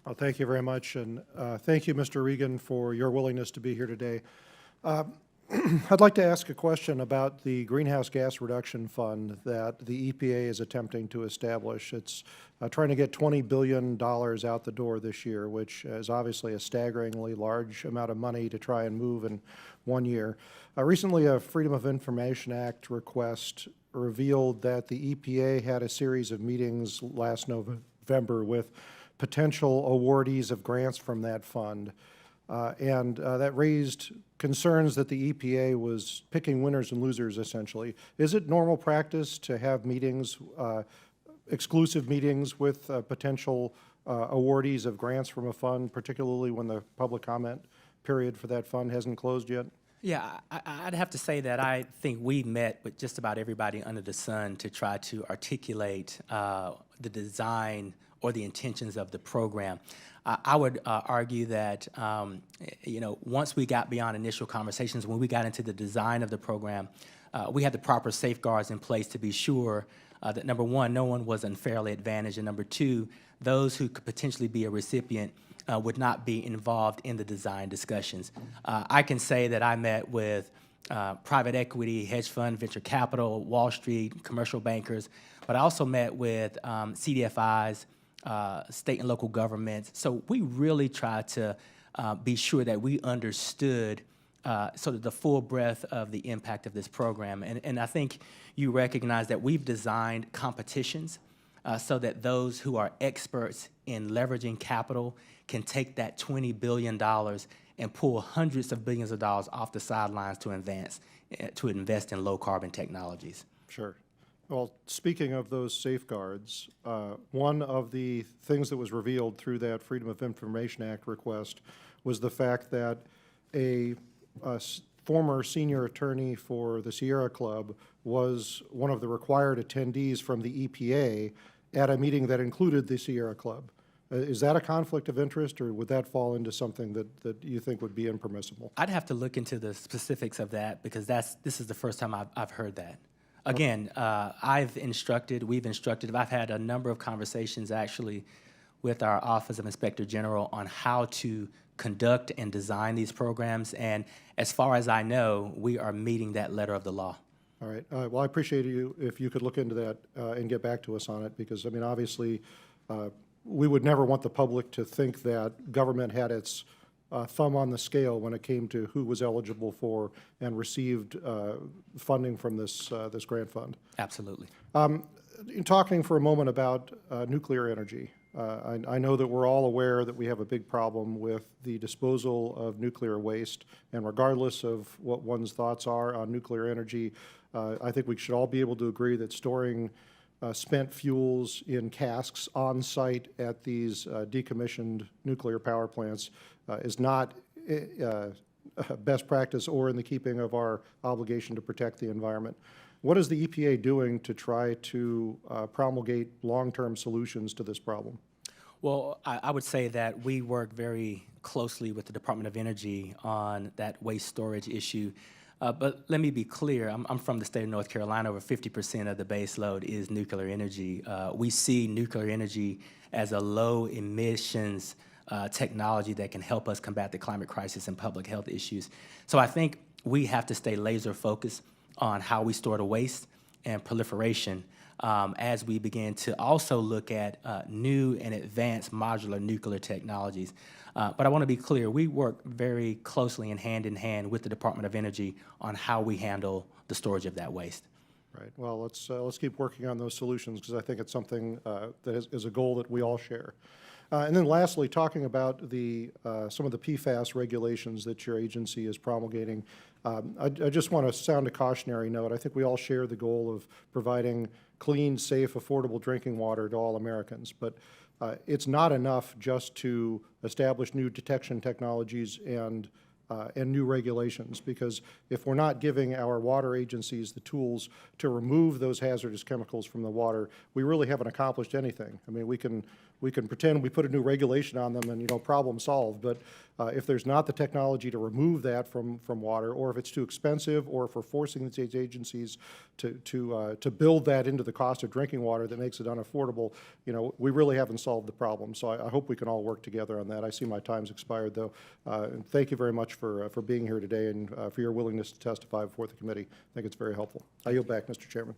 Well, thank you very much, and thank you, Mr. Regan, for your willingness to be here today. I'd like to ask a question about the Greenhouse Gas Reduction Fund that the EPA is attempting to establish. It's trying to get $20 billion out the door this year, which is obviously a staggeringly large amount of money to try and move in 1 year. Recently, a Freedom of Information Act request revealed that the EPA had a series of meetings last November with potential awardees of grants from that fund. And that raised concerns that the EPA was picking winners and losers, essentially. Is it normal practice to have meetings, exclusive meetings with potential awardees of grants from a fund, particularly when the public comment period for that fund hasn't closed yet? Yeah, I'd have to say that I think we met with just about everybody under the sun to try to articulate the design or the intentions of the program. I would argue that, once we got beyond initial conversations, when we got into the design of the program, we had the proper safeguards in place to be sure that, number one, no one was unfairly advantaged, and number two, those who could potentially be a recipient would not be involved in the design discussions. I can say that I met with private equity, hedge fund, venture capital, Wall Street, commercial bankers, but I also met with CDFIs, state and local governments. So we really tried to be sure that we understood sort of the full breadth of the impact of this program. And I think you recognize that we've designed competitions so that those who are experts in leveraging capital can take that $20 billion and pull hundreds of billions of dollars off the sidelines to invest in low carbon technologies. Sure. Well, speaking of those safeguards, one of the things that was revealed through that Freedom of Information Act request was the fact that a former senior attorney for the Sierra Club was one of the required attendees from the EPA at a meeting that included the Sierra Club. Is that a conflict of interest, or would that fall into something that you think would be impermissible? I'd have to look into the specifics of that because this is the first time I've heard that. Again, we've instructed, I've had a number of conversations actually with our Office of Inspector General on how to conduct and design these programs, and as far as I know, we are meeting that letter of the law. All right. Well, I appreciate you if you could look into that and get back to us on it, because, I mean, obviously, we would never want the public to think that government had its thumb on the scale when it came to who was eligible for and received funding from this grant fund. Absolutely. Talking for a moment about nuclear energy, I know that we're all aware that we have a big problem with the disposal of nuclear waste, and regardless of what one's thoughts are on nuclear energy, I think we should all be able to agree that storing spent fuels in casks on site at these decommissioned nuclear power plants is not best practice or in the keeping of our obligation to protect the environment. What is the EPA doing to try to promulgate long-term solutions to this problem? Well, I would say that we work very closely with the Department of Energy on that waste storage issue. But let me be clear, I'm from the state of North Carolina. Over 50% of the base load is nuclear energy. We see nuclear energy as a low emissions technology that can help us combat the climate crisis and public health issues. So I think we have to stay laser focused on how we store the waste and proliferation as we begin to also look at new and advanced modular nuclear technologies. But I want to be clear, we work very closely and hand with the Department of Energy on how we handle the storage of that waste. Right. Well, let's keep working on those solutions, because I think it's something that is a goal that we all share. And then lastly, talking about some of the PFAS regulations that your agency is promulgating, I just want to sound a cautionary note. I think we all share the goal of providing clean, safe, affordable drinking water to all Americans, but it's not enough just to establish new detection technologies and new regulations, because if we're not giving our water agencies the tools to remove those hazardous chemicals from the water, we really haven't accomplished anything. I mean, we can we can pretend we put a new regulation on them and, you know, problem solved. But if there's not the technology to remove that from water, or if it's too expensive, or if we're forcing these agencies to build that into the cost of drinking water that makes it unaffordable, you know, we really haven't solved the problem. So I hope we can all work together on that. I see my time's expired, though. And thank you very much for being here today and for your willingness to testify before the committee. I think it's very helpful. I yield back, Mr. Chairman.